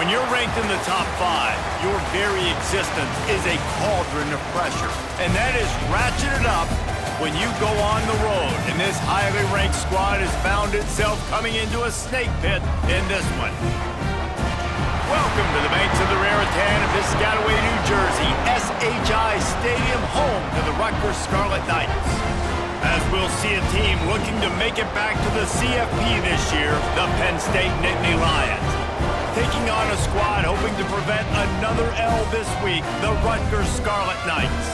When you're ranked in the top 5, your very existence is a cauldron of pressure. And that is ratcheted up when you go on the road. And this highly ranked squad has found itself coming into a snake pit in this one. Welcome to the banks of the Raritan of Piscataway, New Jersey, SHI Stadium, home to the Rutgers Scarlet Knights. As we'll see a team looking to make it back to the CFP this year, the Penn State Nittany Lions. Taking on a squad hoping to prevent another L this week, the Rutgers Scarlet Knights.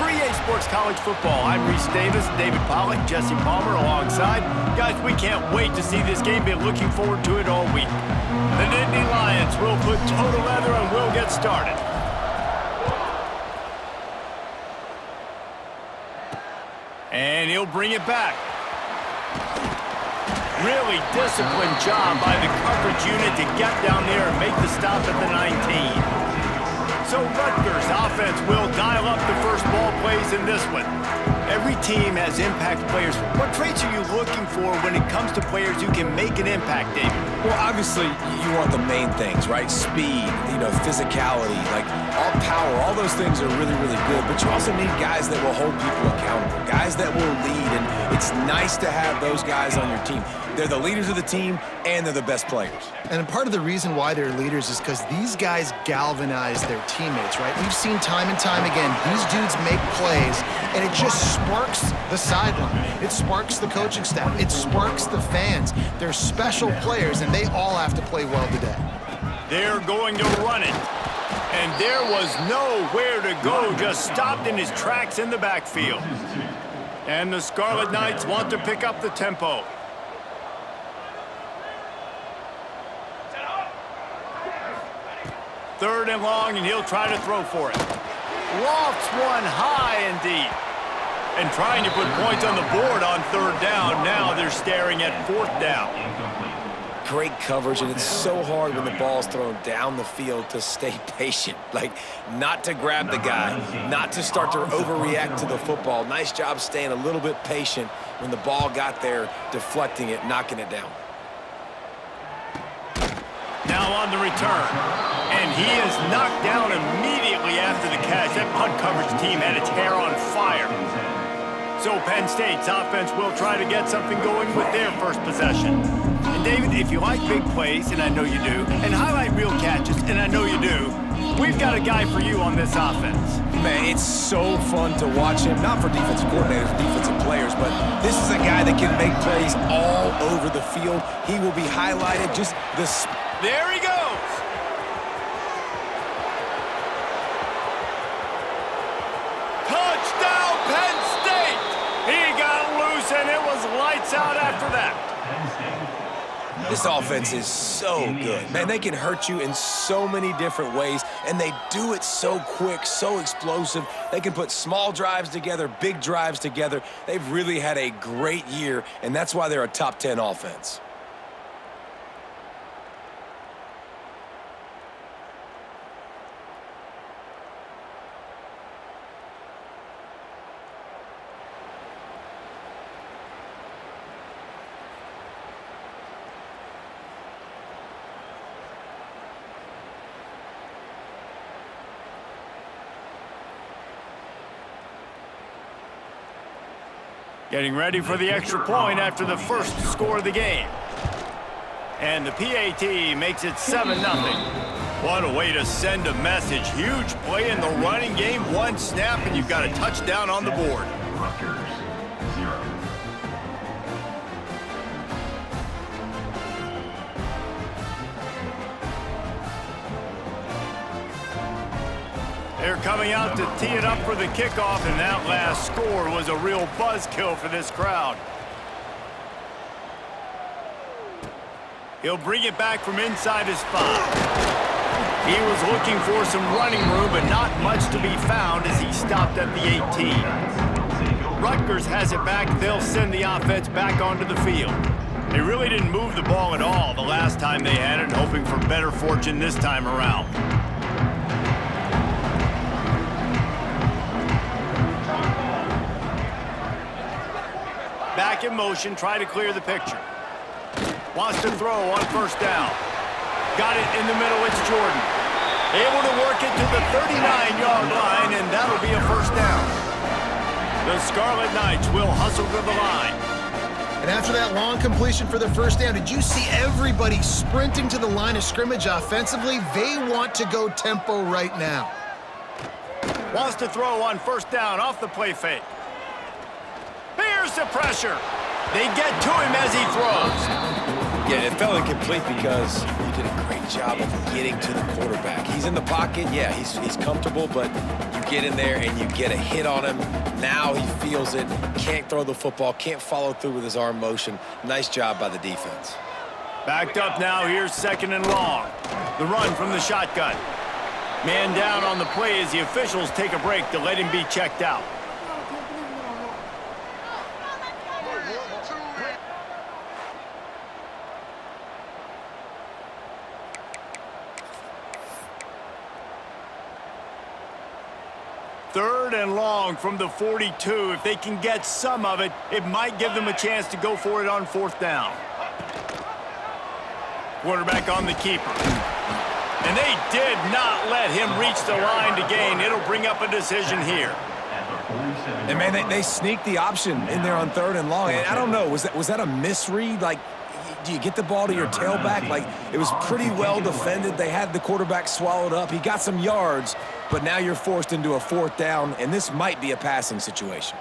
For EA Sports College Football, I'm Reese Davis, David Pollack, Jesse Palmer alongside. Guys, we can't wait to see this game. Been looking forward to it all week. The Nittany Lions will put toe to leather and we'll get started. And he'll bring it back. Really disciplined job by the coverage unit to get down there and make the stop at the 19. So Rutgers offense will dial up the first ball plays in this one. Every team has impact players. What traits are you looking for when it comes to players who can make an impact, David? Well, obviously, you want the main things, right? Speed, physicality, like all power, all those things are really, really good. But you also need guys that will hold people accountable, guys that will lead, and it's nice to have those guys on your team. They're the leaders of the team, and they're the best players. And part of the reason why they're leaders is because these guys galvanize their teammates, right? We've seen time and time again, these dudes make plays, and it just sparks the sideline. It sparks the coaching staff. It sparks the fans. They're special players, and they all have to play well today. They're going to run it. And there was nowhere to go, just stopped in his tracks in the backfield. And the Scarlet Knights want to pick up the tempo. Third and long, and he'll try to throw for it. Lofts one high and deep. And trying to put points on the board on third down. Now they're staring at fourth down. Great coverage, and it's so hard when the ball's thrown down the field to stay patient. Like, not to grab the guy, not to start to overreact to the football. Nice job staying a little bit patient when the ball got there, deflecting it, knocking it down. Now on the return. And he is knocked down immediately after the catch. That punt coverage team had its hair on fire. So Penn State's offense will try to get something going with their first possession. And David, if you like big plays, and I know you do, and highlight real catches, and I know you do, we've got a guy for you on this offense. Man, it's so fun to watch him, not for defensive coordinators, defensive players, but this is a guy that can make plays all over the field. He will be highlighted, just the... There he goes. Touchdown, Penn State. He got loose, and it was lights out after that. This offense is so good. Man, they can hurt you in so many different ways, and they do it so quick, so explosive. They can put small drives together, big drives together. They've really had a great year, and that's why they're a top 10 offense. Getting ready for the extra point after the first score of the game. And the PAT makes it 7-0. What a way to send a message. Huge play in the running game. One snap, and you've got a touchdown on the board. Rutgers, 0. They're coming out to tee it up for the kickoff, and that last score was a real buzzkill for this crowd. He'll bring it back from inside his 5. He was looking for some running room, but not much to be found as he stopped at the 18. Rutgers has it back. They'll send the offense back onto the field. They really didn't move the ball at all the last time they had it, hoping for better fortune this time around. Back in motion, try to clear the picture. Wants to throw on first down. Got it in the middle. It's Jordan. Able to work it to the 39-yard line, and that'll be a first down. The Scarlet Knights will hustle to the line. And after that long completion for the first down, did you see everybody sprinting to the line of scrimmage offensively? They want to go tempo right now. Wants to throw on first down off the play fake. Here's the pressure. They get to him as he throws. Yeah, it fell incomplete because he did a great job of getting to the quarterback. He's in the pocket. Yeah, he's comfortable, but you get in there and you get a hit on him. Now he feels it. Can't throw the football. Can't follow through with his arm motion. Nice job by the defense. Backed up now. Here's second and long. The run from the shotgun. Man down on the play as the officials take a break to let him be checked out. Third and long from the 42. If they can get some of it, it might give them a chance to go for it on fourth down. Quarterback on the keeper. And they did not let him reach the line to gain. It'll bring up a decision here. And, man, they sneaked the option in there on third and long. And I don't know, was that a misread? Like, do you get the ball to your tailback? Like, it was pretty well defended. They had the quarterback swallowed up. He got some yards, but now you're forced into a fourth down, and this might be a passing situation.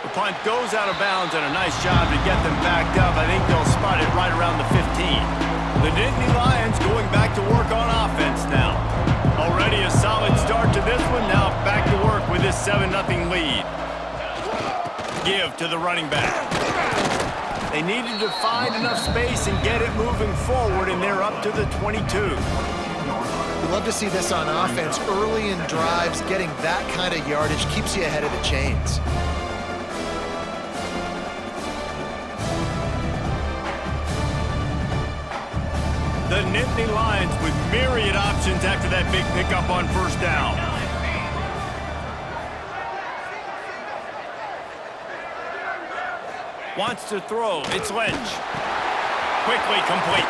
The punt goes out of bounds, and a nice job to get them backed up. I think they'll spot it right around the 15. The Nittany Lions going back to work on offense now. Already a solid start to this one. Now back to work with this 7-0 lead. Give to the running back. They needed to find enough space and get it moving forward, and they're up to the 22. We love to see this on offense. Early in drives, getting that kind of yardage keeps you ahead of the chains. The Nittany Lions with myriad options after that big pickup on first down. Wants to throw. It's Lynch. Quickly complete.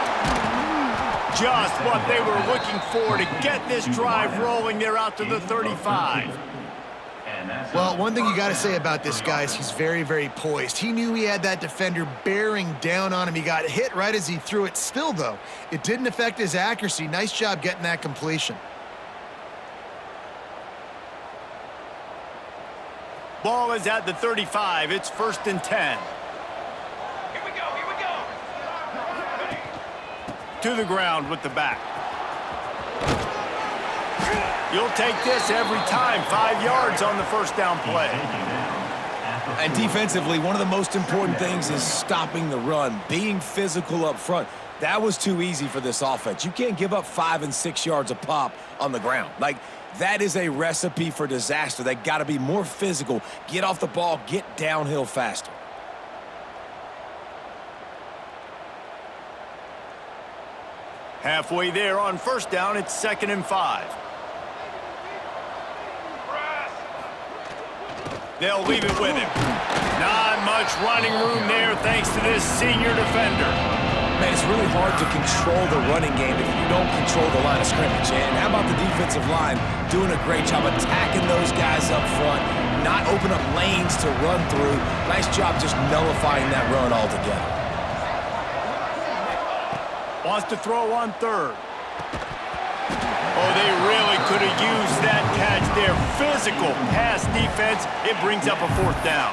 Just what they were looking for to get this drive rolling. They're out to the 35. Well, one thing you got to say about this guy is he's very, very poised. He knew he had that defender bearing down on him. He got hit right as he threw it. Still, though, it didn't affect his accuracy. Nice job getting that completion. Ball is at the 35. It's 1st and 10. Here we go. To the ground with the back. You'll take this every time. 5 yards on the first down play. And defensively, one of the most important things is stopping the run, being physical up front. That was too easy for this offense. You can't give up 5 and 6 yards a pop on the ground. Like, that is a recipe for disaster. They got to be more physical, get off the ball, get downhill faster. Halfway there on first down, it's 2nd and 5. They'll leave it with him. Not much running room there thanks to this senior defender. Man, it's really hard to control the running game if you don't control the line of scrimmage. And how about the defensive line doing a great job attacking those guys up front, not open up lanes to run through. Nice job just nullifying that run altogether. Wants to throw on third. Oh, they really could have used that catch there. Physical pass defense. It brings up a 4th down.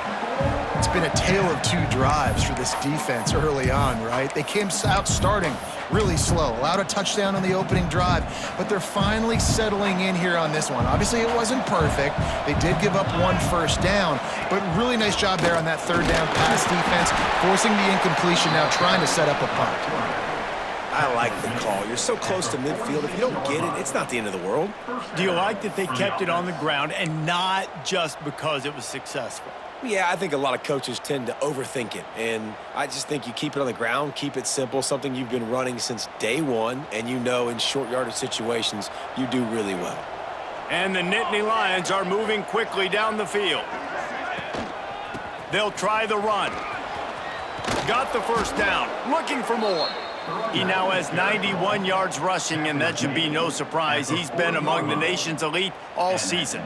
It's been a tale of 2 drives for this defense early on, right? They came out starting really slow, allowed a touchdown on the opening drive, but they're finally settling in here on this one. Obviously, it wasn't perfect. They did give up 1 first down, but really nice job there on that 3rd down pass defense, forcing the incompletion, now trying to set up a punt. I like the call. You're so close to midfield. If you don't get it, it's not the end of the world. Do you like that they kept it on the ground and not just because it was successful? Yeah, I think a lot of coaches tend to overthink it, and I just think you keep it on the ground, keep it simple, something you've been running since day one, and you know in short yardage situations you do really well. And the Nittany Lions are moving quickly down the field. They'll try the run. Got the first down, looking for more. He now has 91 yards rushing, and that should be no surprise. He's been among the nation's elite all season.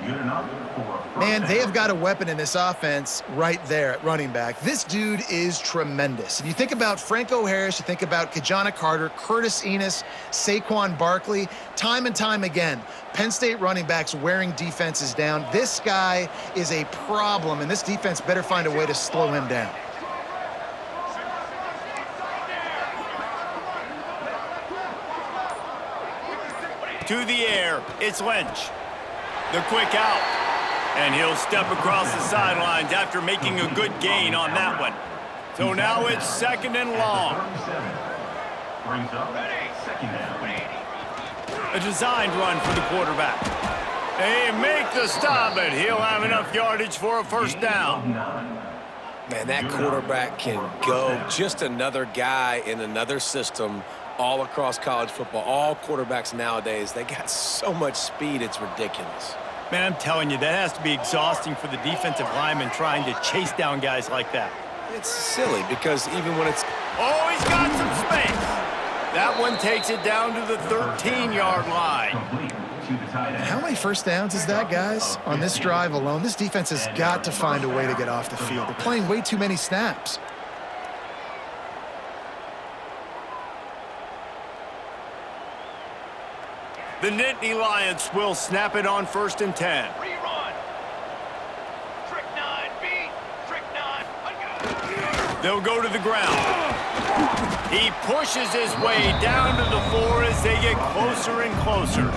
Man, they have got a weapon in this offense right there at running back. This dude is tremendous. If you think about Franco Harris, you think about Kajana Carter, Curtis Enos, Saquon Barkley, time and time again, Penn State running backs wearing defenses down. This guy is a problem, and this defense better find a way to slow him down. To the air, it's Lynch. The quick out. And he'll step across the sidelines after making a good gain on that one. So now it's second and long. Brings up second down. A designed run for the quarterback. They make the stop, but he'll have enough yardage for a first down. Man, that quarterback can go. Just another guy in another system all across college football. All quarterbacks nowadays, they got so much speed, it's ridiculous. Man, I'm telling you, that has to be exhausting for the defensive lineman trying to chase down guys like that. It's silly because even when it's... Oh, he's got some space. That one takes it down to the 13-yard line. How many first downs is that, guys? On this drive alone, this defense has got to find a way to get off the field. They're playing way too many snaps. The Nittany Lions will snap it on 1st and 10. Rerun. Trick 9, B. Trick 9. They'll go to the ground. He pushes his way down to the 4 as they get closer and closer.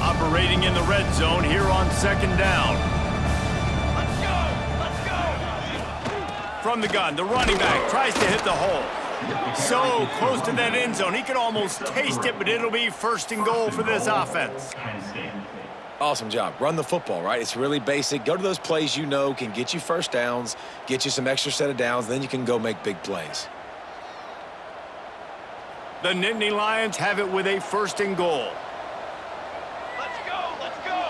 Operating in the red zone here on 2nd down. Let's go. Let's go. From the gun, the running back tries to hit the hole. So close to that end zone, he could almost taste it, but it'll be 1st and goal for this offense. Awesome job. Run the football, right? It's really basic. Go to those plays you know can get you first downs, get you some extra set of downs, then you can go make big plays. The Nittany Lions have it with a 1st and goal. Let's go. Let's go.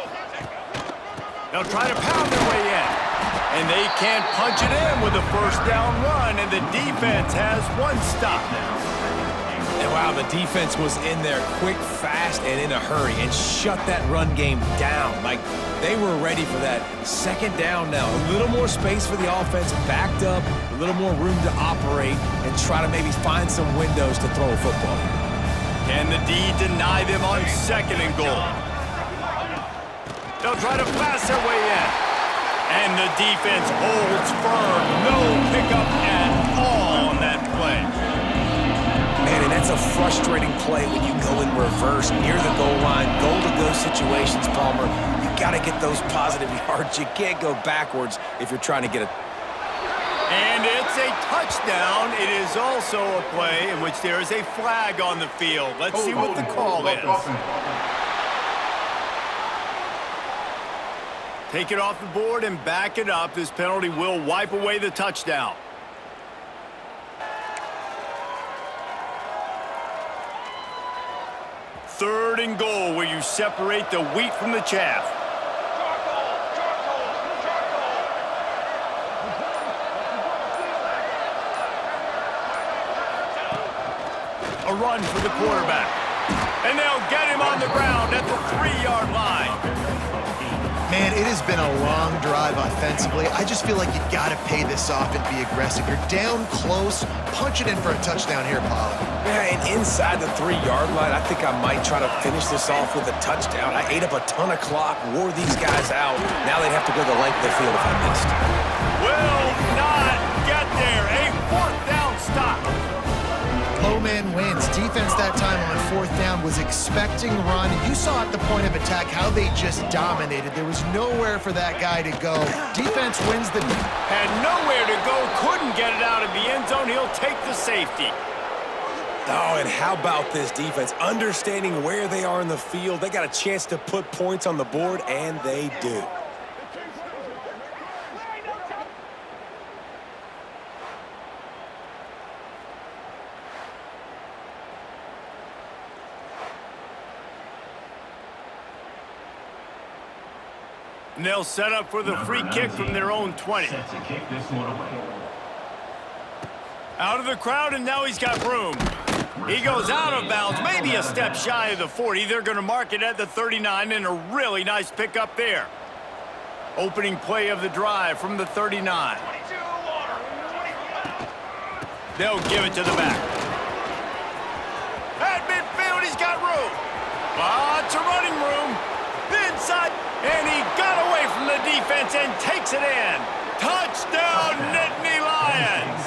They'll try to pound their way in. And they can't punch it in with a 1st down run, and the defense has one stop. And wow, the defense was in there quick, fast, and in a hurry and shut that run game down. Like, they were ready for that 2nd down now. A little more space for the offense, backed up, a little more room to operate and try to maybe find some windows to throw a football. Can the D deny them on 2nd and goal? They'll try to pass their way in. And the defense holds firm. No pickup at all on that play. Man, and that's a frustrating play when you go in reverse near the goal line. Goal-to-go situations, Palmer. You got to get those positive yards. You can't go backwards if you're trying to get a... And it's a touchdown. It is also a play in which there is a flag on the field. Let's see what the call is. Take it off the board and back it up. This penalty will wipe away the touchdown. Third and goal, where you separate the wheat from the chaff. A run for the quarterback. And they'll get him on the ground at the 3-yard line. Man, it has been a long drive offensively. I just feel like you got to pay this off and be aggressive. You're down close. Punch it in for a touchdown here, Pollard. Yeah, and inside the 3-yard line, I think I might try to finish this off with a touchdown. I ate up a ton of clock, wore these guys out. Now they'd have to go the length of the field if I missed. Will not get there. A 4th down stop. Low man wins. Defense that time on 4th down was expecting run. You saw at the point of attack how they just dominated. There was nowhere for that guy to go. Defense wins the... Had nowhere to go, couldn't get it out of the end zone. He'll take the safety. Oh, and how about this defense? Understanding where they are in the field. They got a chance to put points on the board, and they do. And they'll set up for the free kick from their own 20. Set to kick this one away. Out of the crowd, and now he's got room. He goes out of bounds, maybe a step shy of the 40. They're going to mark it at the 39, and a really nice pickup there. Opening play of the drive from the 39. 22 water. 25. They'll give it to the back. At midfield, he's got room. Lots of running room. Inside, and he got away from the defense and takes it in. Touchdown, Nittany Lions!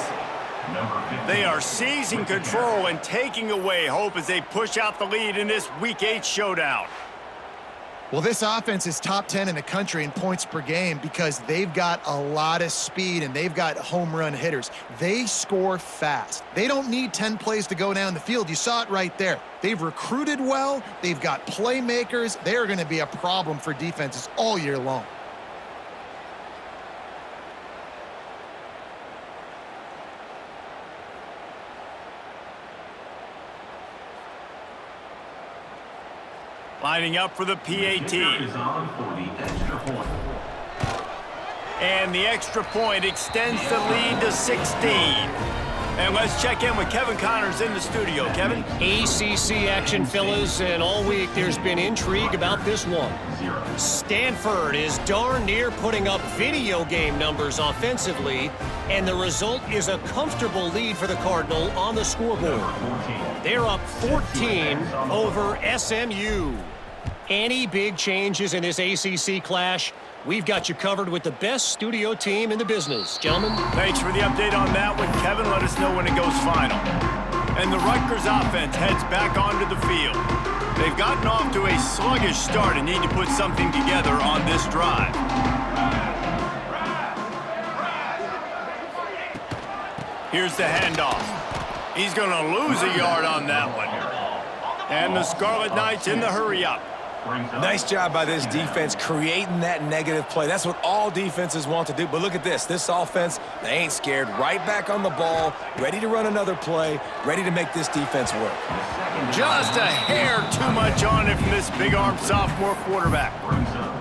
They are seizing control and taking away hope as they push out the lead in this Week 8 showdown. Well, this offense is top 10 in the country in points per game because they've got a lot of speed and they've got home run hitters. They score fast. They don't need 10 plays to go down the field. You saw it right there. They've recruited well. They've got playmakers. They are going to be a problem for defenses all year long. Lining up for the PAT. Is on for the extra point. And the extra point extends the lead to 16. And let's check in with Kevin Connors in the studio. Kevin? ACC action, fellas, and all week there's been intrigue about this one. Stanford is darn near putting up video game numbers offensively, and the result is a comfortable lead for the Cardinal on the scoreboard. They're up 14 over SMU. Any big changes in this ACC clash? We've got you covered with the best studio team in the business. Gentlemen? Thanks for the update on that one, Kevin. Let us know when it goes final. And the Rutgers offense heads back onto the field. They've gotten off to a sluggish start and need to put something together on this drive. Here's the handoff. He's going to lose a yard on that one. And the Scarlet Knights in the hurry-up. Nice job by this defense creating that negative play. That's what all defenses want to do. But look at this. This offense, they ain't scared. Right back on the ball, ready to run another play, ready to make this defense work. Just a hair too much on it from this big-armed sophomore quarterback.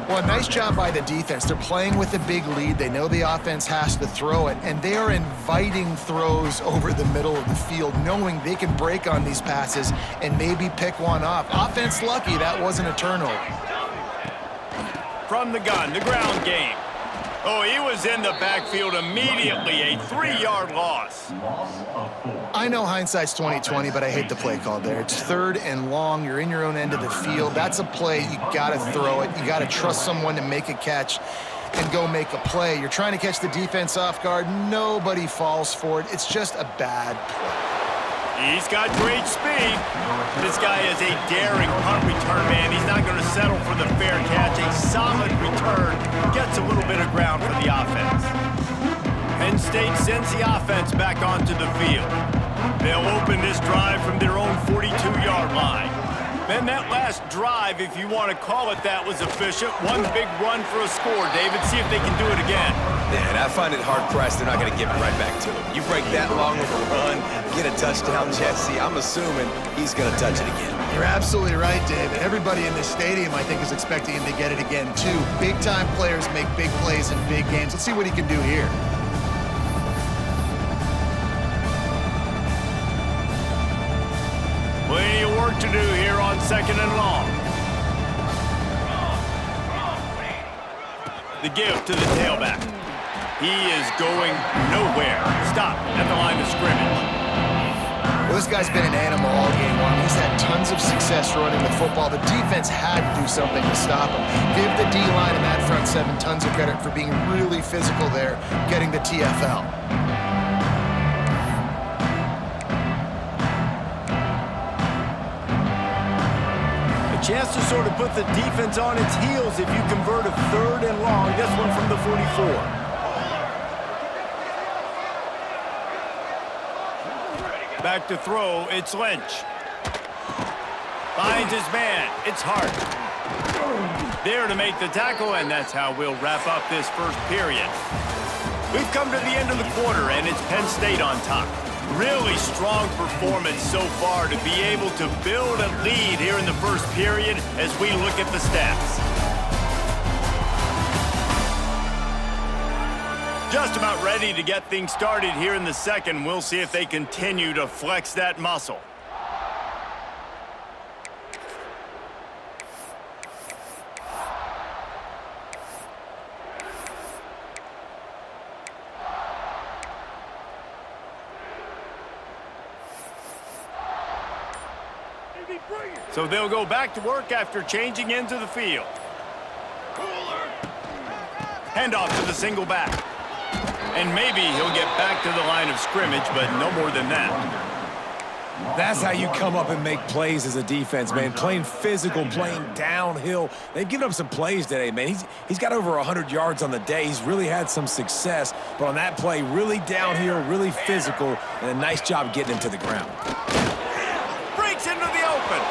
Well, nice job by the defense. They're playing with a big lead. They know the offense has to throw it, and they are inviting throws over the middle of the field, knowing they can break on these passes and maybe pick one off. Offense lucky that wasn't a turnover. From the gun, the ground game. Oh, he was in the backfield immediately, a 3-yard loss. I know hindsight's 20/20, but I hate the play call there. It's 3rd and long. You're in your own end of the field. That's a play. You got to throw it. You got to trust someone to make a catch and go make a play. You're trying to catch the defense off guard. Nobody falls for it. It's just a bad play. He's got great speed. This guy is a daring punt return man. He's not going to settle for the fair catch. A solid return gets a little bit of ground for the offense. Penn State sends the offense back onto the field. They'll open this drive from their own 42-yard line. Man, that last drive, if you want to call it that, was efficient. One big run for a score, David. See if they can do it again. Yeah, and I find it hard-pressed they're not going to give it right back to him. You break that long of a run, get a touchdown, Jesse, I'm assuming he's going to touch it again. You're absolutely right, David. Everybody in this stadium, I think, is expecting him to get it again, too. Big-time players make big plays in big games. Let's see what he can do here. Plenty of work to do here on 2nd and long. The give to the tailback. He is going nowhere. Stop at the line of scrimmage. Well, this guy's been an animal all game long. He's had tons of success running the football. The defense had to do something to stop him. Give the D-line and that front 7 tons of credit for being really physical there, getting the TFL. Chance to sort of put the defense on its heels if you convert a 3rd and long. This one from the 44. Back to throw, it's Lynch. Finds his man, it's Hart. There to make the tackle, and that's how we'll wrap up this first period. We've come to the end of the quarter, and it's Penn State on top. Really strong performance so far to be able to build a lead here in the first period as we look at the stats. Just about ready to get things started here in the second. We'll see if they continue to flex that muscle. So they'll go back to work after changing into the field. Handoff to the single back. And maybe he'll get back to the line of scrimmage, but no more than that. That's how you come up and make plays as a defense, man. Playing physical, playing downhill. They've given up some plays today, man. He's got over 100 yards on the day. He's really had some success. But on that play, really downhill, really physical, and a nice job getting him to the ground. Breaks into the open.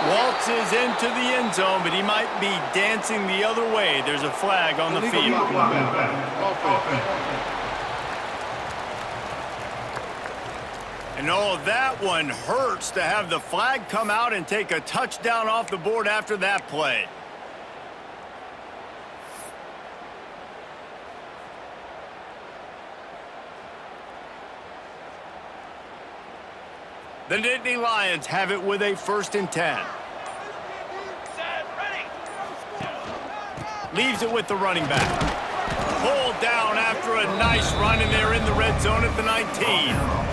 Waltzes into the end zone, but he might be dancing the other way. There's a flag on the field. And oh, that one hurts to have the flag come out and take a touchdown off the board after that play. The Nittany Lions have it with a 1st and 10. Leaves it with the running back. Pulled down after a nice run, and they're in the red zone at the 19.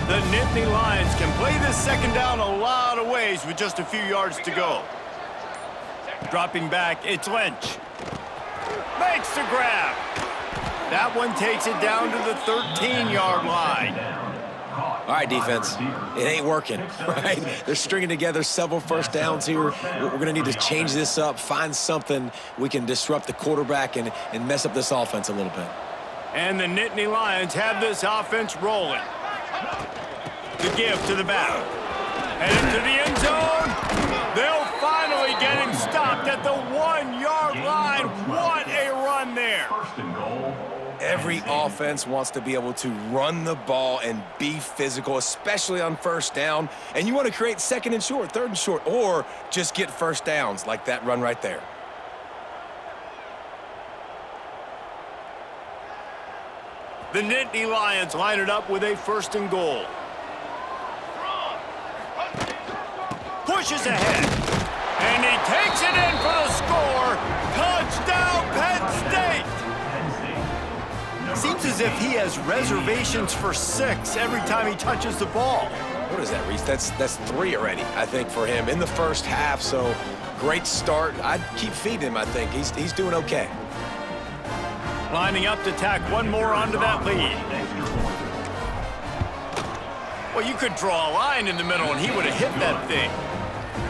The Nittany Lions can play this second down a lot of ways with just a few yards to go. Dropping back, it's Lynch. Makes the grab. That one takes it down to the 13-yard line. All right, defense, it ain't working, right? They're stringing together several first downs here. We're going to need to change this up, find something we can disrupt the quarterback and mess up this offense a little bit. And the Nittany Lions have this offense rolling. The give to the back. Headed to the end zone. They'll finally get him stopped at the 1-yard line. What a run there. Every offense wants to be able to run the ball and be physical, especially on first down. And you want to create 2nd and short, 3rd and short, or just get first downs like that run right there. The Nittany Lions line it up with a 1st and goal. Pushes ahead. And he takes it in for the score. Touchdown, Penn State. Seems as if he has reservations for 6 every time he touches the ball. What is that, Reese? That's 3 already, I think, for him in the first half. So great start. I'd keep feeding him, I think. He's doing okay. Lining up to tack one more onto that lead. Well, you could draw a line in the middle and he would have hit that thing.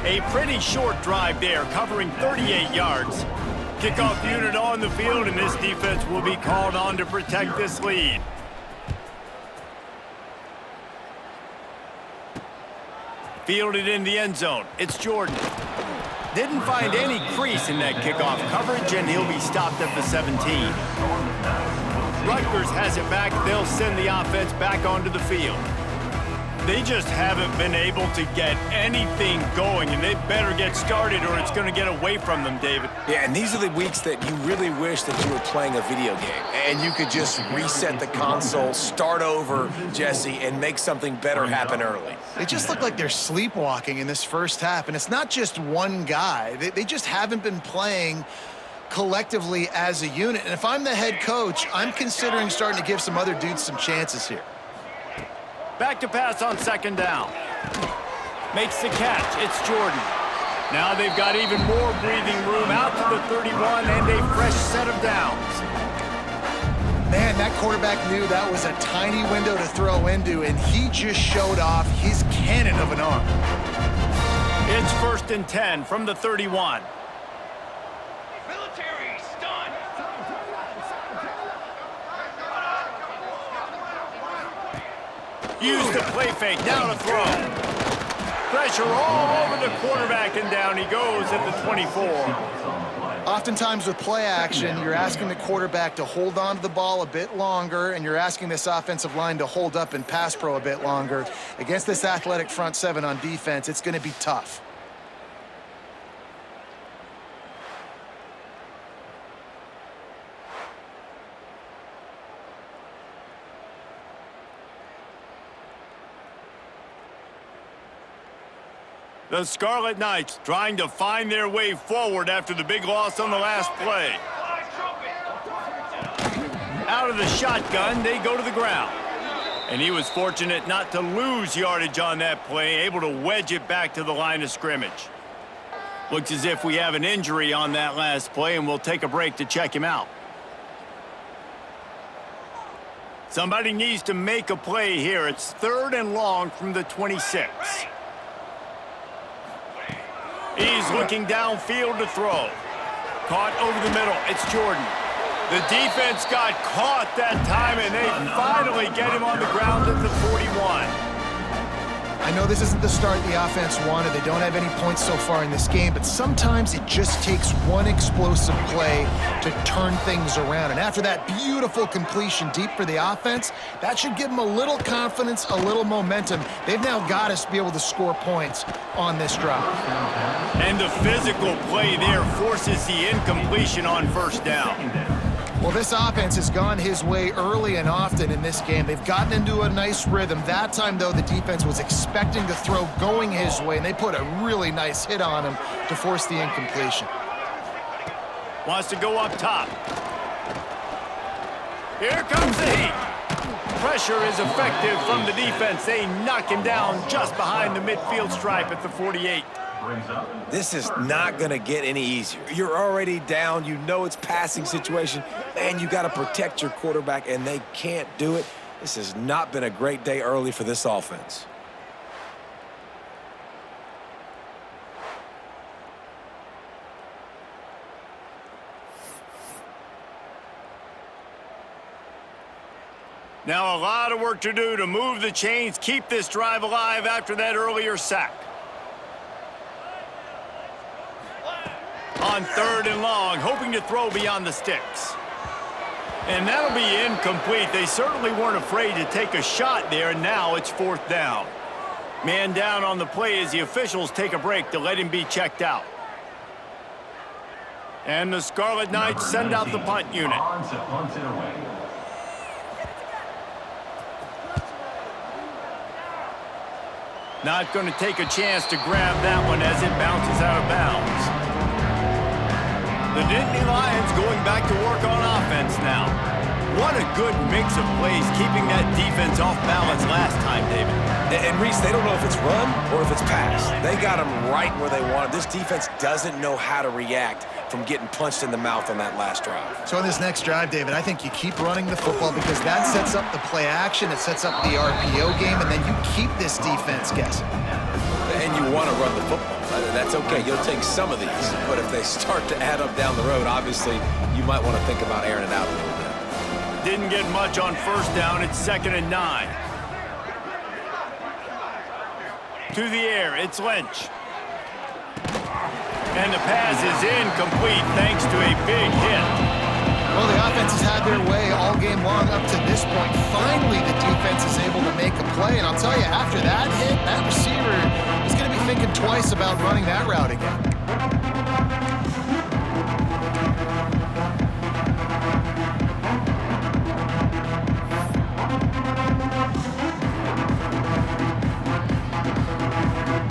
A pretty short drive there, covering 38 yards. Kickoff unit on the field, and this defense will be called on to protect this lead. Fielded in the end zone. It's Jordan. Didn't find any crease in that kickoff coverage, and he'll be stopped at the 17. Rutgers has it back. They'll send the offense back onto the field. They just haven't been able to get anything going, and they better get started or it's going to get away from them, David. Yeah, and these are the weeks that you really wish that you were playing a video game and you could just reset the console, start over, Jesse, and make something better happen early. They just look like they're sleepwalking in this first half, and it's not just one guy. They just haven't been playing collectively as a unit. And if I'm the head coach, I'm considering starting to give some other dudes some chances here. Back to pass on 2nd down. Makes the catch. It's Jordan. Now they've got even more breathing room out to the 31 and a fresh set of downs. Man, that quarterback knew that was a tiny window to throw into, and he just showed off his cannon of an arm. It's 1st and 10 from the 31. Military stunt. Use the play fake, now to throw. Pressure all over the quarterback, and down he goes at the 24. Oftentimes with play action, you're asking the quarterback to hold on to the ball a bit longer, and you're asking this offensive line to hold up in pass pro a bit longer. Against this athletic front seven on defense, it's going to be tough. The Scarlet Knights trying to find their way forward after the big loss on the last play. Out of the shotgun, they go to the ground. And he was fortunate not to lose yardage on that play, able to wedge it back to the line of scrimmage. Looks as if we have an injury on that last play, and we'll take a break to check him out. Somebody needs to make a play here. It's 3rd and long from the 26. He's looking downfield to throw. Caught over the middle. It's Jordan. The defense got caught that time, and they finally get him on the ground at the 41. I know this isn't the start the offense wanted. They don't have any points so far in this game, but sometimes it just takes one explosive play to turn things around. And after that beautiful completion deep for the offense, that should give them a little confidence, a little momentum. They've now got to be able to score points on this drive. And the physical play there forces the incompletion on 1st down. Well, this offense has gone his way early and often in this game. They've gotten into a nice rhythm. That time, though, the defense was expecting to throw going his way, and they put a really nice hit on him to force the incompletion. Wants to go up top. Here comes the heat. Pressure is effective from the defense. They knock him down just behind the midfield stripe at the 48. This is not going to get any easier. You're already down. You know it's passing situation. Man, you got to protect your quarterback, and they can't do it. This has not been a great day early for this offense. Now a lot of work to do to move the chains, keep this drive alive after that earlier sack. On 3rd and long, hoping to throw beyond the sticks. And that'll be incomplete. They certainly weren't afraid to take a shot there, and now it's 4th down. Man down on the play as the officials take a break to let him be checked out. And the Scarlet Knights send out the punt unit. Not going to take a chance to grab that one as it bounces out of bounds. The Nittany Lions going back to work on offense now. What a good mix of plays, keeping that defense off balance last time, David. And Reese, they don't know if it's run or if it's pass. They got them right where they want it. This defense doesn't know how to react from getting punched in the mouth on that last drive. So on this next drive, David, I think you keep running the football because that sets up the play action, it sets up the RPO game, and then you keep this defense guessing. And you want to run the football. That's okay. You'll take some of these. But if they start to add up down the road, obviously, you might want to think about airing it out a little bit. Didn't get much on 1st down. It's 2nd and 9. To the air, it's Lynch. And the pass is incomplete thanks to a big hit. Well, the offense has had their way all game long up to this point. Finally, the defense is able to make a play. And I'll tell you, after that hit, that receiver is going to be thinking twice about running that route again.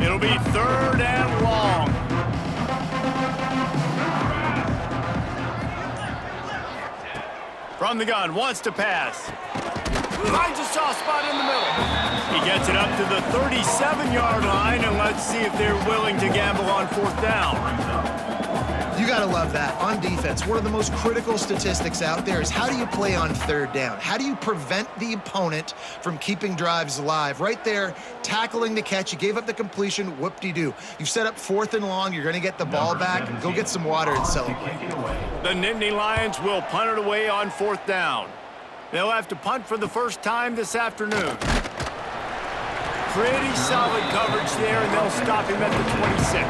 It'll be 3rd and long. From the gun, wants to pass. Finds a soft spot in the middle. He gets it up to the 37-yard line, and let's see if they're willing to gamble on 4th down. You got to love that. On defense, one of the most critical statistics out there is how do you play on 3rd down? How do you prevent the opponent from keeping drives alive? Right there, tackling the catch. You gave up the completion. Whoop-de-doo. You've set up 4th and long. You're going to get the ball back. Go get some water and celebrate. The Nittany Lions will punt it away on 4th down. They'll have to punt for the first time this afternoon. Pretty solid coverage there, and they'll stop him at the 26.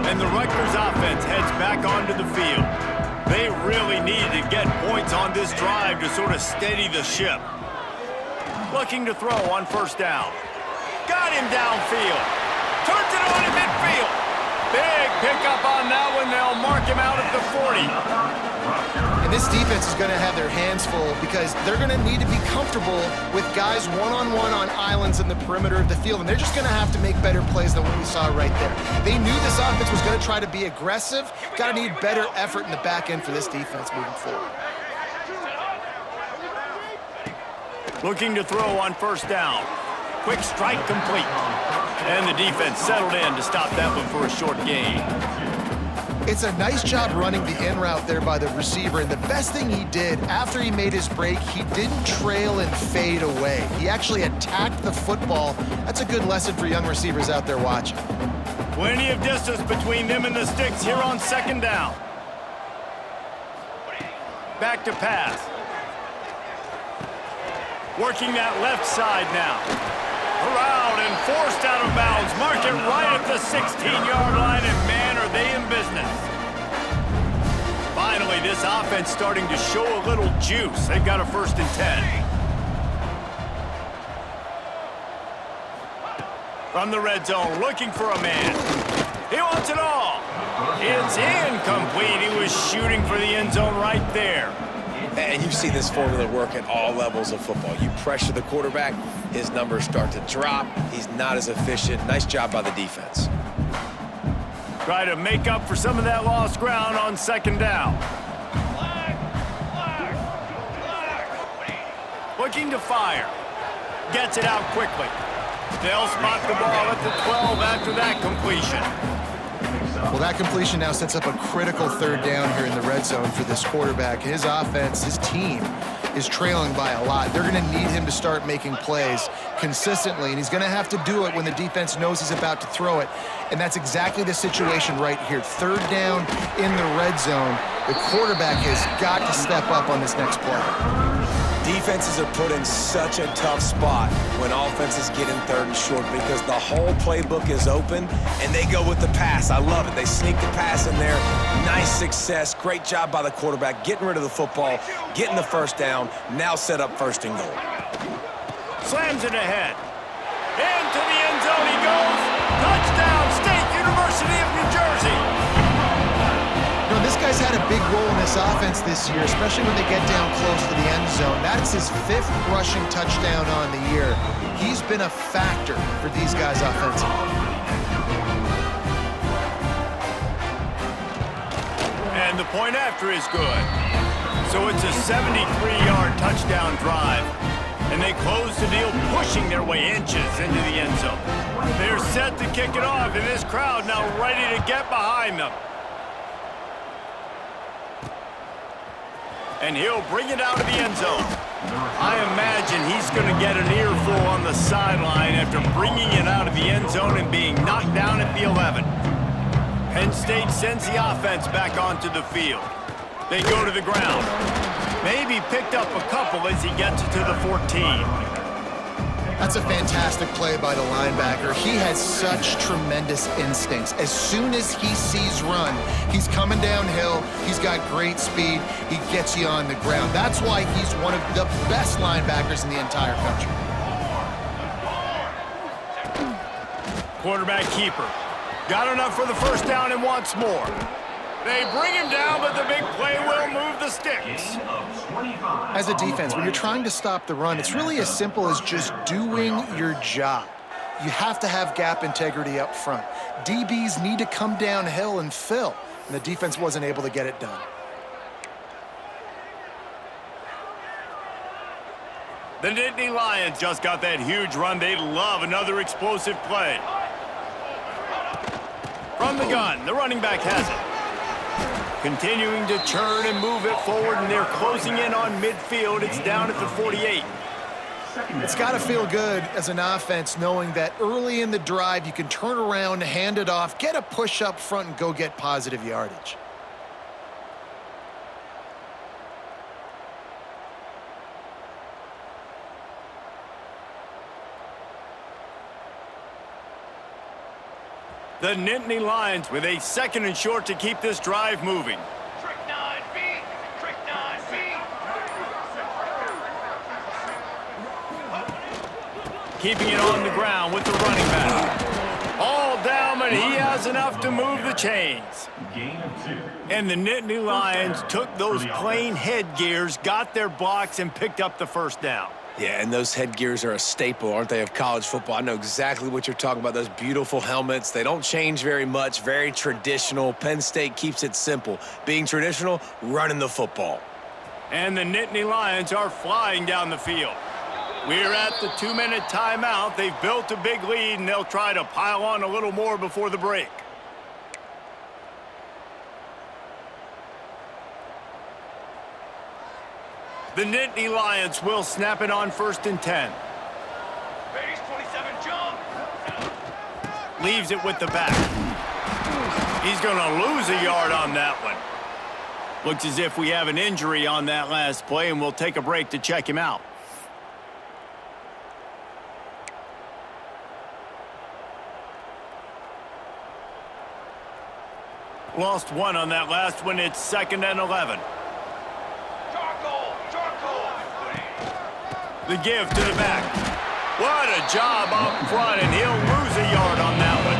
And the Rutgers offense heads back onto the field. They really needed to get points on this drive to sort of steady the ship. Looking to throw on first down. Got him downfield. Turns it on in midfield. Big pickup on that one. They'll mark him out at the 40. And this defense is going to have their hands full because they're going to need to be comfortable with guys one-on-one on islands in the perimeter of the field, and they're just going to have to make better plays than what we saw right there. They knew this offense was going to try to be aggressive. Got to need better effort in the back end for this defense moving forward. Looking to throw on first down. Quick strike complete. And the defense settled in to stop that one for a short gain. It's a nice job running the in route there by the receiver, and the best thing he did after he made his break, he didn't trail and fade away. He actually attacked the football. That's a good lesson for young receivers out there watching. Plenty of distance between them and the sticks here on second down. Back to pass. Working that left side now. Around and forced out of bounds. Mark it right at the 16-yard line, and man, are they in business. Finally, this offense starting to show a little juice. They've got a 1st and 10. From the red zone, looking for a man. He wants it all. It's incomplete. He was shooting for the end zone right there. And you've seen this formula work at all levels of football. You pressure the quarterback, his numbers start to drop. He's not as efficient. Nice job by the defense. Try to make up for some of that lost ground on second down. Looking to fire. Gets it out quickly. They'll spot the ball at the 12 after that completion. Well, that completion now sets up a critical 3rd down here in the red zone for this quarterback. His offense, his team, is trailing by a lot. They're going to need him to start making plays consistently, and he's going to have to do it when the defense knows he's about to throw it. And that's exactly the situation right here. 3rd down in the red zone. The quarterback has got to step up on this next play. Defenses are put in such a tough spot when offenses get in 3rd and short because the whole playbook is open and they go with the pass. I love it. They sneak the pass in there. Nice success. Great job by the quarterback getting rid of the football, getting the 1st down, now set up 1st and goal. Slams it ahead. Into the end zone he goes. Touchdown, State University of New Jersey. You know, this guy's had a big role in this offense this year, especially when they get down close to the end zone. That's his 5th rushing touchdown on the year. He's been a factor for these guys offensively. And the point after is good. So it's a 73-yard touchdown drive. And they close the deal, pushing their way inches into the end zone. They're set to kick it off, and this crowd now ready to get behind them. And he'll bring it out of the end zone. I imagine he's going to get an earful on the sideline after bringing it out of the end zone and being knocked down at the 11. Penn State sends the offense back onto the field. They go to the ground. Maybe picked up a couple as he gets it to the 14. That's a fantastic play by the linebacker. He has such tremendous instincts. As soon as he sees run, he's coming downhill. He's got great speed. He gets you on the ground. That's why he's one of the best linebackers in the entire country. Quarterback keeper. Got enough for the 1st down and wants more. They bring him down, but the big play will move the sticks. As a defense, when you're trying to stop the run, it's really as simple as just doing your job. You have to have gap integrity up front. DBs need to come downhill and fill, and the defense wasn't able to get it done. The Nittany Lions just got that huge run. They love another explosive play. From the gun, the running back has it. Continuing to churn and move it forward, and they're closing in on midfield. It's down at the 48. It's got to feel good as an offense knowing that early in the drive you can turn around, hand it off, get a push up front, and go get positive yardage. The Nittany Lions with a 2nd and short to keep this drive moving. Trick 9B. Trick 9B. Keeping it on the ground with the running back. All down, but he has enough to move the chains. Gain of 2. And the Nittany Lions took those plain headgears, got their blocks, and picked up the first down. Yeah, and those headgears are a staple, aren't they, of college football? I know exactly what you're talking about, those beautiful helmets. They don't change very much, very traditional. Penn State keeps it simple. Being traditional, running the football. And the Nittany Lions are flying down the field. We're at the 2-minute timeout. They've built a big lead, and they'll try to pile on a little more before the break. The Nittany Lions will snap it on 1st and 10. Base 27 jump. Leaves it with the back. He's going to lose a yard on that one. Looks as if we have an injury on that last play, and we'll take a break to check him out. Lost one on that last one. It's 2nd and 11. Charcoal. The give to the back. What a job up front, and he'll lose a yard on that one.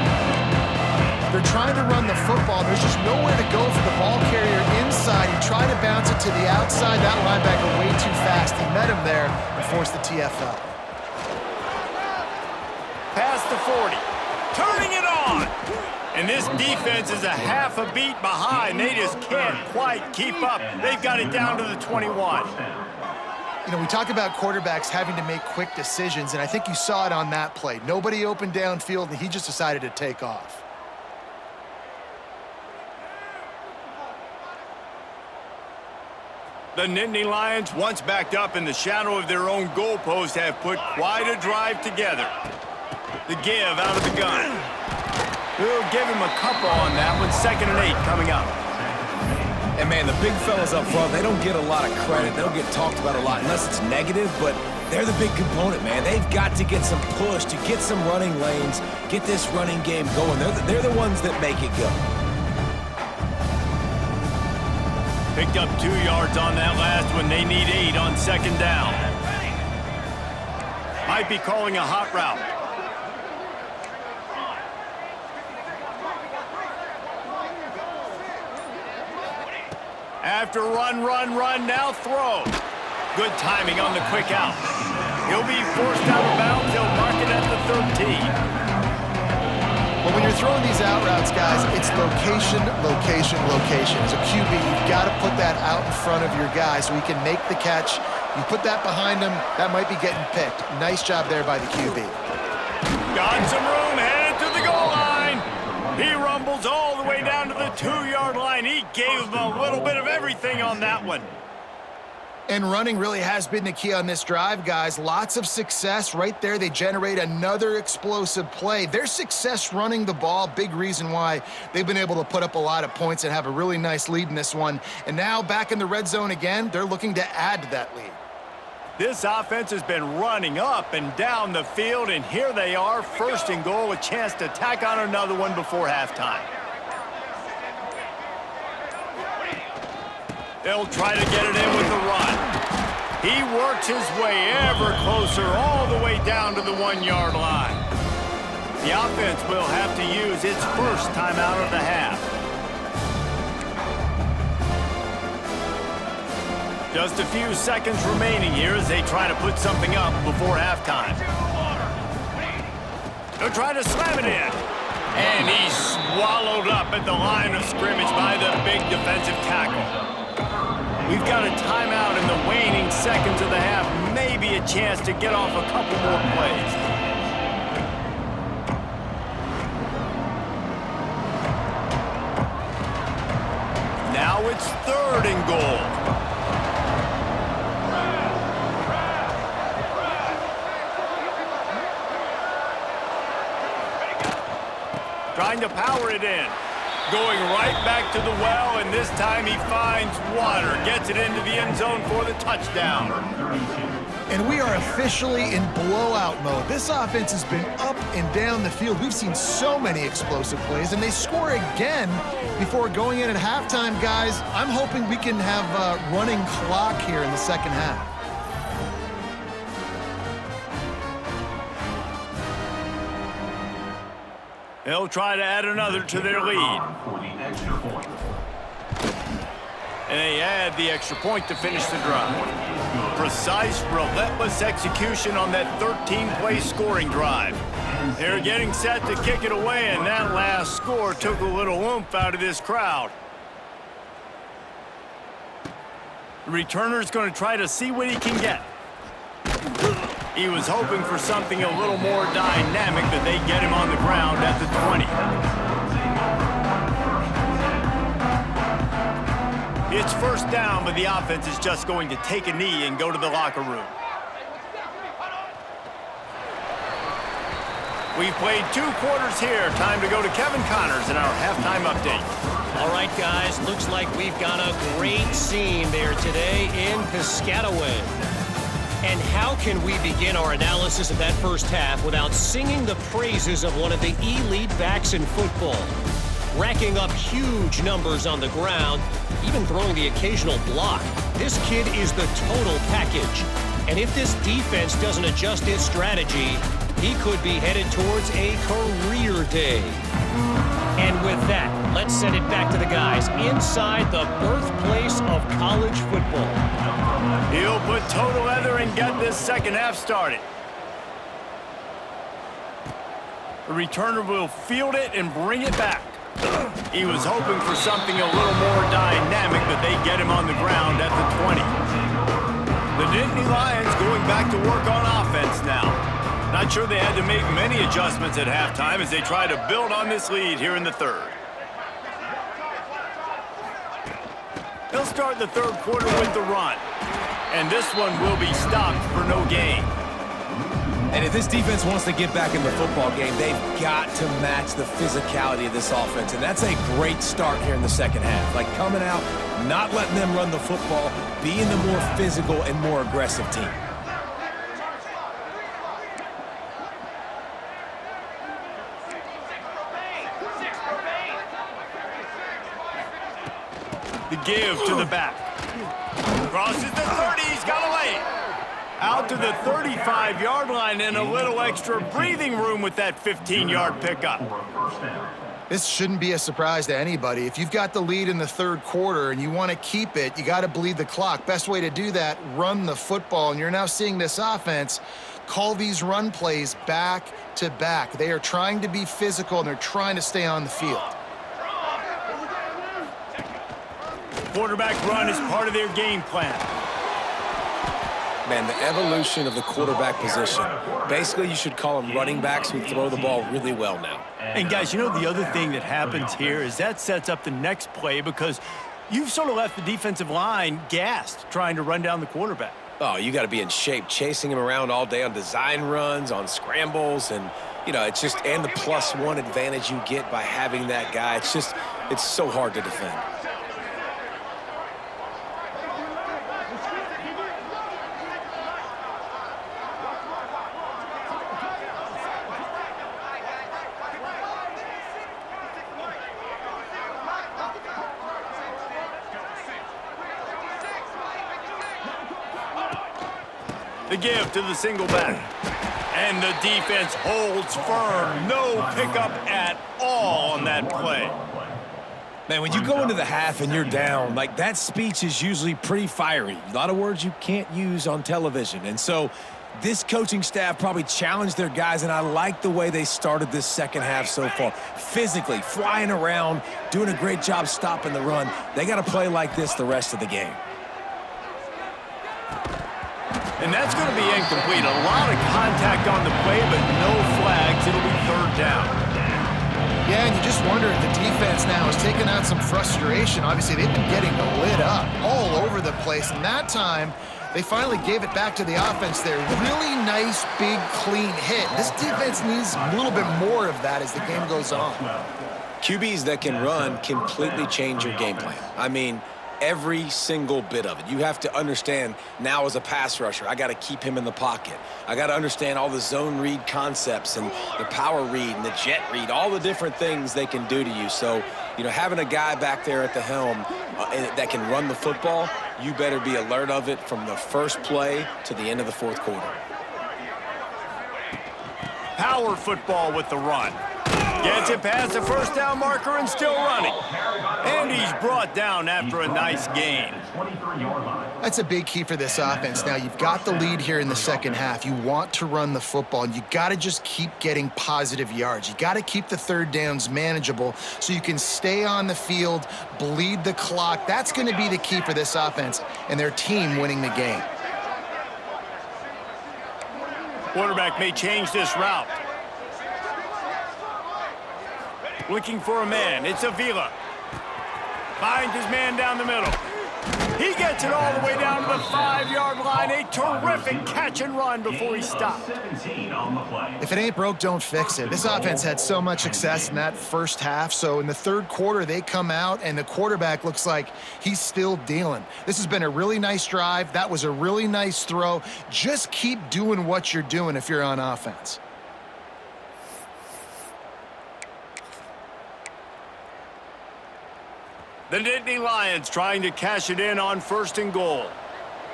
They're trying to run the football. There's just nowhere to go for the ball carrier inside. He tried to bounce it to the outside. That linebacker way too fast. He met him there and forced the TFL. Past the 40. Turning it on. And this defense is a half a beat behind. They just can't quite keep up. They've got it down to the 21. You know, we talk about quarterbacks having to make quick decisions, and I think you saw it on that play. Nobody opened downfield, and he just decided to take off. The Nittany Lions, once backed up in the shadow of their own goalpost, have put quite a drive together. The give out of the gun. We'll give him a couple on that one. 2nd and 8 coming up. And, man, the big fellas up front, they don't get a lot of credit. They don't get talked about a lot unless it's negative, but they're the big component, man. They've got to get some push, to get some running lanes, get this running game going. They're the ones that make it go. Picked up 2 yards on that last one. They need 8 on 2nd down. Might be calling a hot route. After run, now throw. Good timing on the quick out. He'll be forced out of bounds. They'll mark it at the 13. Well, when you're throwing these out routes, guys, it's location, location, location. As a QB, you've got to put that out in front of your guy so he can make the catch. You put that behind him, that might be getting picked. Nice job there by the QB. Got some room, headed to the goal line. He rumbles all the way down to the 2-yard line. He gave him a little bit of everything on that one. And running really has been the key on this drive, guys. Lots of success right there. They generate another explosive play. Their success running the ball, big reason why they've been able to put up a lot of points and have a really nice lead in this one. And now back in the red zone again, they're looking to add to that lead. This offense has been running up and down the field, and here they are, 1st and goal, a chance to tack on another one before halftime. They'll try to get it in with the run. He works his way ever closer all the way down to the 1-yard line. The offense will have to use its first timeout of the half. Just a few seconds remaining here as they try to put something up before halftime. They'll try to slam it in. And he's swallowed up at the line of scrimmage by the big defensive tackle. We've got a timeout in the waning seconds of the half. Maybe a chance to get off a couple more plays. Now it's 3rd and goal. Trying to power it in. Going right back to the well, and this time he finds water. Gets it into the end zone for the touchdown. And we are officially in blowout mode. This offense has been up and down the field. We've seen so many explosive plays, and they score again before going in at halftime, guys. I'm hoping we can have a running clock here in the second half. They'll try to add another to their lead. For the extra point. And they add the extra point to finish the drive. Precise, relentless execution on that 13-play scoring drive. They're getting set to kick it away, and that last score took a little oomph out of this crowd. The returner's going to try to see what he can get. He was hoping for something a little more dynamic, but they get him on the ground at the 20. It's first down, but the offense is just going to take a knee and go to the locker room. We've played 2 quarters here. Time to go to Kevin Connors in our halftime update. All right, guys, looks like we've got a great scene there today in Piscataway. And how can we begin our analysis of that first half without singing the praises of one of the elite backs in football? Racking up huge numbers on the ground, even throwing the occasional block. This kid is the total package. And if this defense doesn't adjust its strategy, he could be headed towards a career day. And with that, let's send it back to the guys inside the birthplace of college football. He'll put toe to leather and get this second half started. The returner will field it and bring it back. He was hoping for something a little more dynamic, but they get him on the ground at the 20. The Nittany Lions going back to work on offense now. Not sure they had to make many adjustments at halftime as they try to build on this lead here in the third. They'll start the third quarter with the run. And this one will be stopped for no gain. And if this defense wants to get back in the football game, they've got to match the physicality of this offense. And that's a great start here in the second half. Like coming out, not letting them run the football, being the more physical and more aggressive team. The give to the back. Crosses the 30, he's got away. Out to the 35-yard line and a little extra breathing room with that 15-yard pickup. This shouldn't be a surprise to anybody. If you've got the lead in the third quarter and you want to keep it, you got to bleed the clock. Best way to do that, run the football. And you're now seeing this offense call these run plays back to back. They are trying to be physical and they're trying to stay on the field. Quarterback run is part of their game plan. Man, the evolution of the quarterback position. Basically, you should call them running backs who throw the ball really well now. And guys, you know the other thing that happens here is that sets up the next play because you've sort of left the defensive line gassed trying to run down the quarterback. Oh, you got to be in shape, chasing him around all day on design runs, on scrambles, and, you know, it's just, and the +1 advantage you get by having that guy. It's just, it's so hard to defend. The give to the single back. And the defense holds firm. No pickup at all on that play. Man, when you go into the half and you're down, like that speech is usually pretty fiery. A lot of words you can't use on television. And so this coaching staff probably challenged their guys, and I like the way they started this second half so far. Physically, flying around, doing a great job stopping the run. They got to play like this the rest of the game. And that's going to be incomplete. A lot of contact on the play, but no flags. It'll be third down. Yeah, and you just wonder if the defense now has taken out some frustration. Obviously, they've been getting lit up all over the place. And that time, they finally gave it back to the offense there. Really nice, big, clean hit. This defense needs a little bit more of that as the game goes on. QBs that can run completely change your game plan. I mean, Every single bit of it. You have to understand now as a pass rusher, I got to keep him in the pocket. I got to understand all the zone read concepts and the power read and the jet read, all the different things they can do to you. So, having a guy back there at the helm that can run the football, you better be alert of it from the first play to the end of the fourth quarter. Power football with the run. Gets it past the first down marker and still running. And he's brought down after a nice gain. That's a big key for this offense. Now, you've got the lead here in the second half. You want to run the football, and you got to just keep getting positive yards. You got to keep the third downs manageable so you can stay on the field, bleed the clock. That's going to be the key for this offense and their team winning the game. Quarterback may change this route. Looking for a man. It's Avila. Finds his man down the middle. He gets it all the way down to the 5-yard line. A terrific catch and run before he stopped. If it ain't broke, don't fix it. This offense had so much success in that first half, so in the third quarter, they come out, and the quarterback looks like he's still dealing. This has been a really nice drive. That was a really nice throw. Just keep doing what you're doing if you're on offense. The Nittany Lions trying to cash it in on 1st and goal.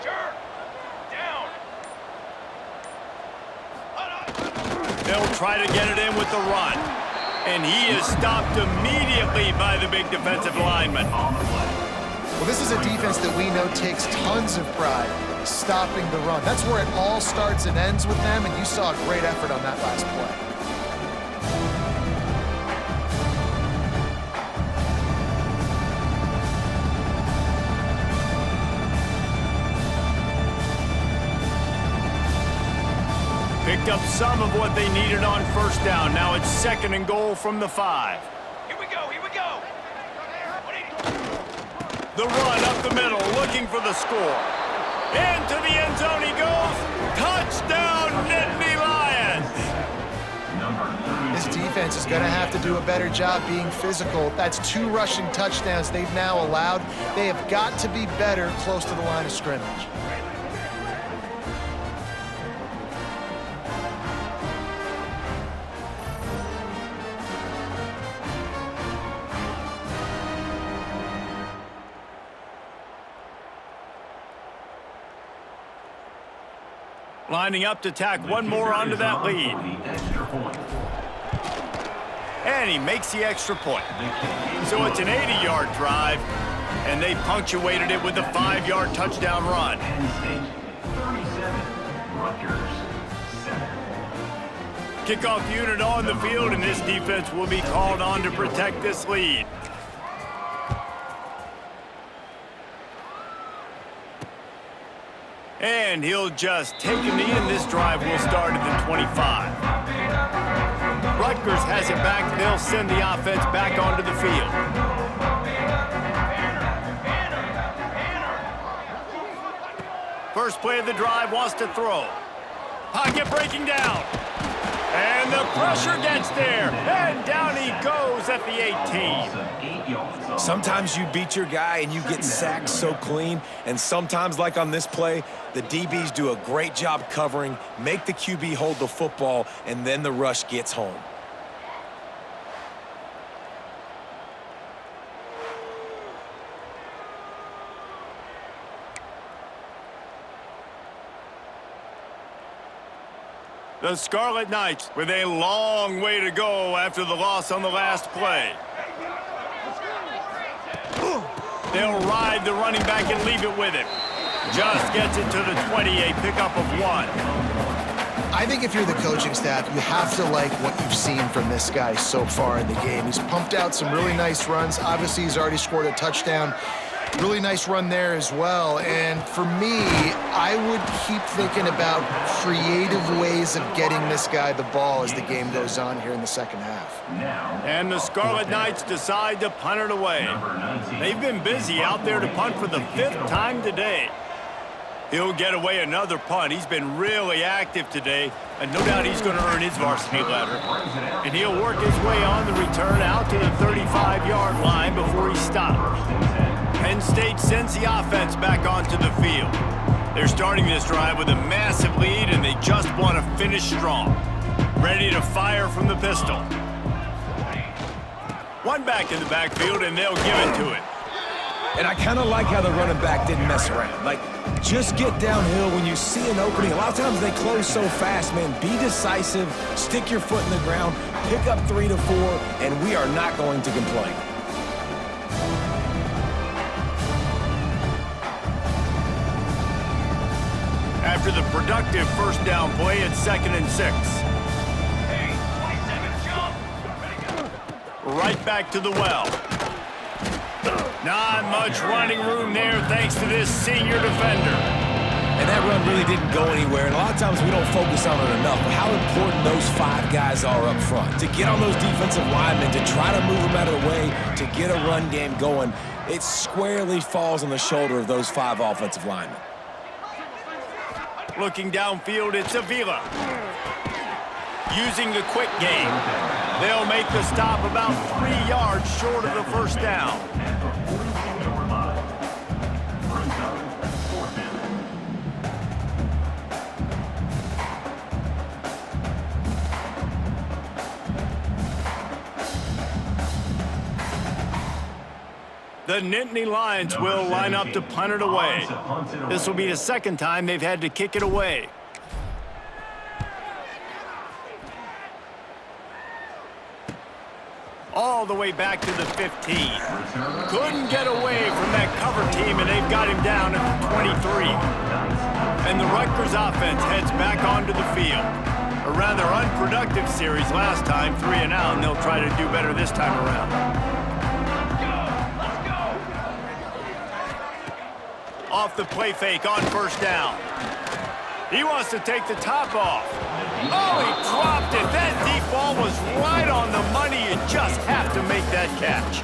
Down. They'll try to get it in with the run. And he is stopped immediately by the big defensive lineman. Well, this is a defense that we know takes tons of pride stopping the run. That's where it all starts and ends with them, and you saw a great effort on that last play. Picked up some of what they needed on 1st down. Now it's 2nd and goal from the 5. Here we go. The run up the middle, looking for the score. Into the end zone he goes. Touchdown, Nittany Lions! This defense is going to have to do a better job being physical. That's 2 rushing touchdowns they've now allowed. They have got to be better close to the line of scrimmage. Lining up to tack one more onto that lead. And he makes the extra point. So it's an 80-yard drive, and they punctuated it with a 5-yard touchdown run. Kickoff unit on the field, and this defense will be called on to protect this lead. And he'll just take a knee, and this drive will start at the 25. Rutgers has it back. They'll send the offense back onto the field. First play of the drive, wants to throw. Pocket breaking down. And the pressure gets there. And down he goes at the 18. Sometimes you beat your guy and you get sacked so clean, and sometimes, like on this play, the DBs do a great job covering, make the QB hold the football, and then the rush gets home. The Scarlet Knights with a long way to go after the loss on the last play. They'll ride the running back and leave it with him. Just gets it to the 20, a pickup of 1. I think if you're the coaching staff, you have to like what you've seen from this guy so far in the game. He's pumped out some really nice runs. Obviously, he's already scored a touchdown. Really nice run there as well. And for me, I would keep thinking about creative ways of getting this guy the ball as the game goes on here in the second half. And the Scarlet Knights decide to punt it away. They've been busy out there to punt for the 5th time today. He'll get away another punt. He's been really active today, and no doubt he's going to earn his varsity letter. And he'll work his way on the return out to the 35-yard line before he stops. Penn State sends the offense back onto the field. They're starting this drive with a massive lead, and they just want to finish strong. Ready to fire from the pistol. One back in the backfield, and they'll give it to it. And I kind of like how the running back didn't mess around. Like, just get downhill when you see an opening. A lot of times they close so fast, man. Be decisive, stick your foot in the ground, pick up 3 to 4, and we are not going to complain. After the productive first down play, it's 2nd and 6. Hey, 27, jump. Ready, go. Right back to the well. Not much running room there thanks to this senior defender. And that run really didn't go anywhere, and a lot of times we don't focus on it enough, but how important those 5 guys are up front. To get on those defensive linemen, to try to move them out of the way, to get a run game going, it squarely falls on the shoulder of those 5 offensive linemen. Looking downfield, it's Avila. Using the quick game. They'll make the stop about 3 yards short of the first down. The Nittany Lions will line up to punt it away. This will be the 2nd time they've had to kick it away. All the way back to the 15. Couldn't get away from that cover team, and they've got him down at the 23. And the Rutgers offense heads back onto the field. A rather unproductive series last time, 3 and out, and they'll try to do better this time around. Off the play fake on first down. He wants to take the top off. Oh, he dropped it. That deep ball was right on the money. You just have to make that catch.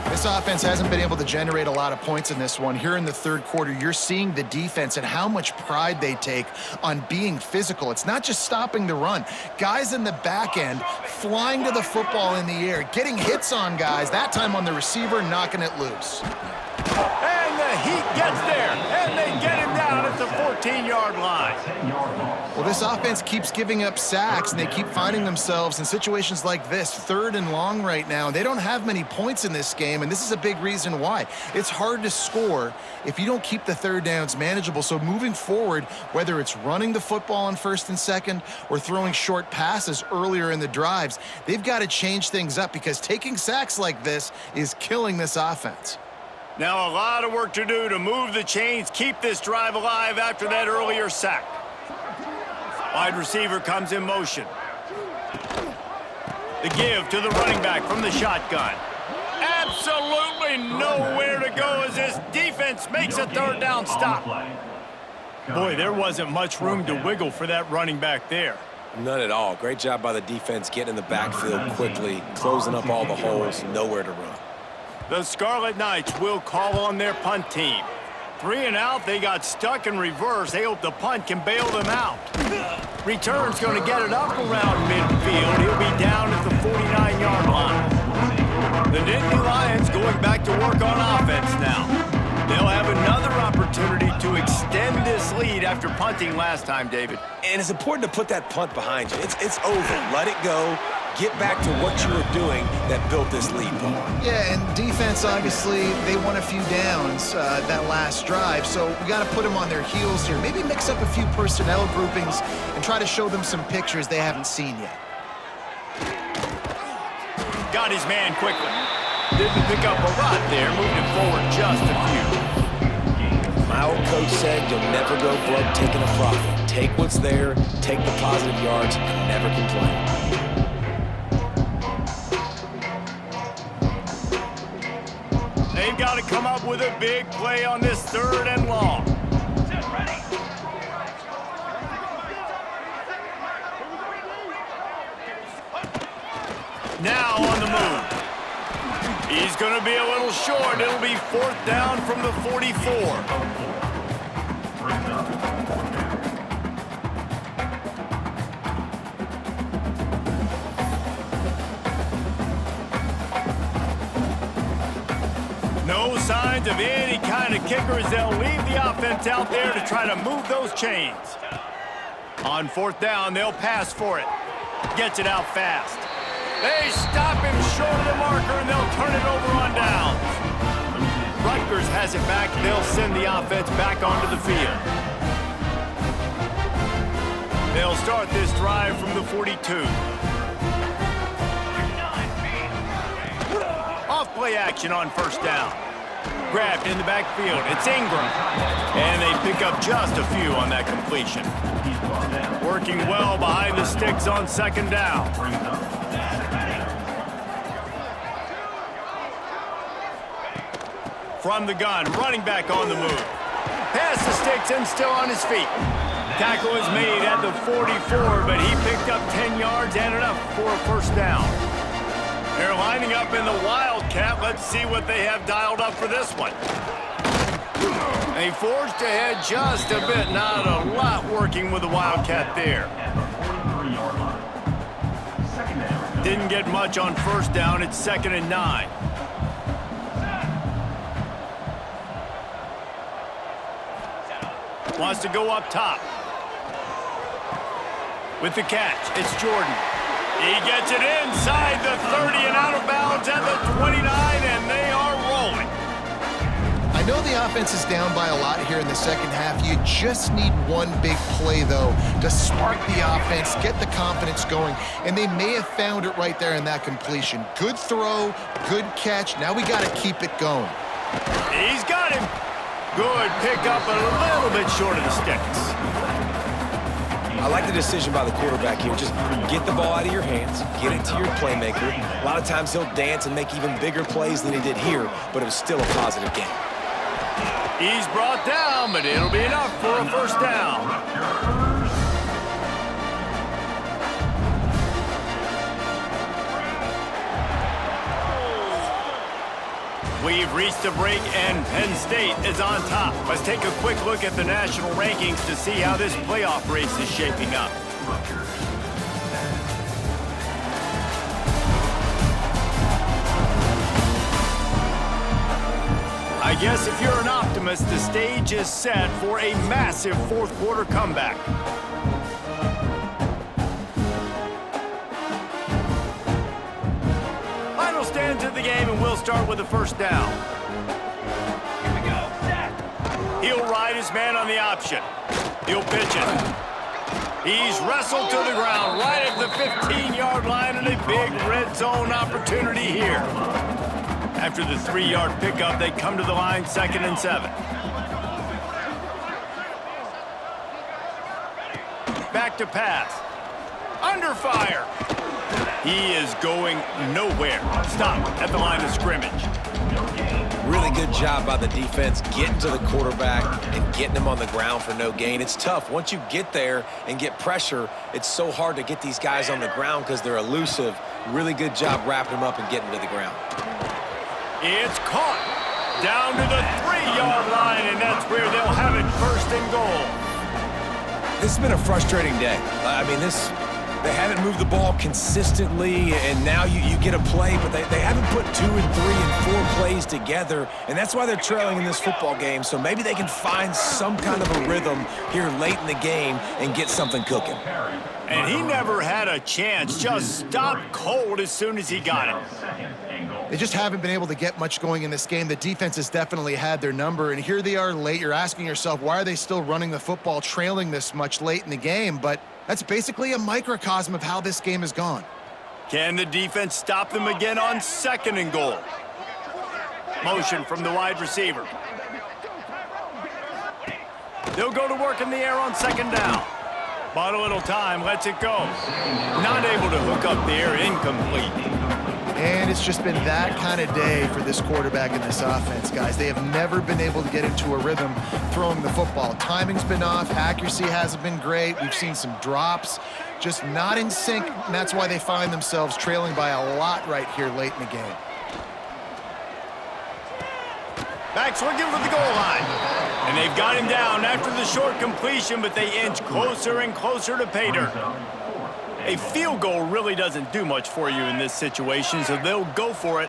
This offense hasn't been able to generate a lot of points in this one. Here in the 3rd quarter, you're seeing the defense and how much pride they take on being physical. It's not just stopping the run. Guys in the back end flying to the football in the air, getting hits on guys, that time on the receiver, knocking it loose. And the Heat gets there, and they get him down at the 14-yard line. Well, this offense keeps giving up sacks, and they keep finding themselves in situations like this, 3rd and long right now. They don't have many points in this game, and this is a big reason why. It's hard to score if you don't keep the 3rd downs manageable. So moving forward, whether it's running the football on 1st and 2nd or throwing short passes earlier in the drives, they've got to change things up because taking sacks like this is killing this offense. Now a lot of work to do to move the chains, keep this drive alive after that earlier sack. Wide receiver comes in motion. The give to the running back from the shotgun. Absolutely nowhere to go as this defense makes a 3rd down stop. Boy, there wasn't much room to wiggle for that running back there. None at all. Great job by the defense getting in the backfield quickly, closing up all the holes, nowhere to run. The Scarlet Knights will call on their punt team. 3 and out, they got stuck in reverse. They hope the punt can bail them out. Return's going to get it up around midfield. He'll be down at the 49-yard line. The Nittany Lions going back to work on offense now. They'll have another opportunity to extend this lead after punting last time, David. And it's important to put that punt behind you. It's over. Let it go. Get back to what you were doing that built this lead, Paul. Yeah, and defense, obviously, they won a few downs that last drive, so we got to put them on their heels here. Maybe mix up a few personnel groupings and try to show them some pictures they haven't seen yet. Got his man quickly. Didn't pick up a lot there, moving it forward just a few. My old coach said you'll never go broke taking a profit. Take what's there, take the positive yards, and never complain. They've got to come up with a big play on this 3rd and long. Now on the move. He's going to be a little short. It'll be 4th down from the 44. No No signs of any kind of kickers. They'll leave the offense out there to try to move those chains. On fourth down, they'll pass for it. Gets it out fast. They stop him short of the marker, and they'll turn it over on downs. Rutgers has it back. They'll send the offense back onto the field. They'll start this drive from the 42. Off-play action on first down. Grabbed in the backfield. It's Ingram. And they pick up just a few on that completion. Working well behind the sticks on second down. From the gun, running back on the move. Past the sticks and still on his feet. Tackle is made at the 44, but he picked up 10 yards and enough for a first down. They're lining up in the Wildcat. Let's see what they have dialed up for this one. They forged ahead just a bit. Not a lot working with the Wildcat there. Didn't get much on first down. It's 2nd and 9. Wants to go up top. With the catch, it's Jordan. He gets it inside the 30 and out of bounds at the 29, and they are rolling. I know the offense is down by a lot here in the second half. You just need one big play, though, to spark the offense, get the confidence going, and they may have found it right there in that completion. Good throw, good catch. Now we got to keep it going. He's got him. Good pickup, a little bit short of the sticks. I like the decision by the quarterback here. Just get the ball out of your hands, get it to your playmaker. A lot of times he'll dance and make even bigger plays than he did here, but it was still a positive game. He's brought down, but it'll be enough for a first down. We've reached a break, and Penn State is on top. Let's take a quick look at the national rankings to see how this playoff race is shaping up. I guess if you're an optimist, the stage is set for a massive fourth-quarter comeback. Final stands of the game, and we'll start with the first down. Here we go. Set. He'll ride his man on the option. He'll pitch it. He's wrestled to the ground right at the 15-yard line, and a big red zone opportunity here. After the 3-yard pickup, they come to the line, 2nd and 7. Back to pass. Under fire. He is going nowhere. Stop at the line of scrimmage. Really good job by the defense getting to the quarterback and getting him on the ground for no gain. It's tough. Once you get there and get pressure, it's so hard to get these guys on the ground because they're elusive. Really good job wrapping them up and getting to the ground. It's caught down to the 3-yard line, and that's where they'll have it, 1st and goal. This has been a frustrating day. I mean, they haven't moved the ball consistently, and now you get a play, but they haven't put 2 and 3 and 4 plays together, and that's why they're trailing in this football game. So maybe they can find some kind of a rhythm here late in the game and get something cooking. And he never had a chance, just stopped cold as soon as he got it. They just haven't been able to get much going in this game. The defense has definitely had their number, and here they are late. You're asking yourself, why are they still running the football, trailing this much late in the game? But that's basically a microcosm of how this game has gone. Can the defense stop them again on 2nd and goal? Motion from the wide receiver. They'll go to work in the air on 2nd down. Bought a little time, lets it go. Not able to hook up there, incomplete. And it's just been that kind of day for this quarterback and this offense, guys. They have never been able to get into a rhythm throwing the football. Timing's been off. Accuracy hasn't been great. We've seen some drops. Just not in sync, and that's why they find themselves trailing by a lot right here late in the game. Back swinging for the goal line. And they've got him down after the short completion, but they inch closer and closer to pay dirt. A field goal really doesn't do much for you in this situation, so they'll go for it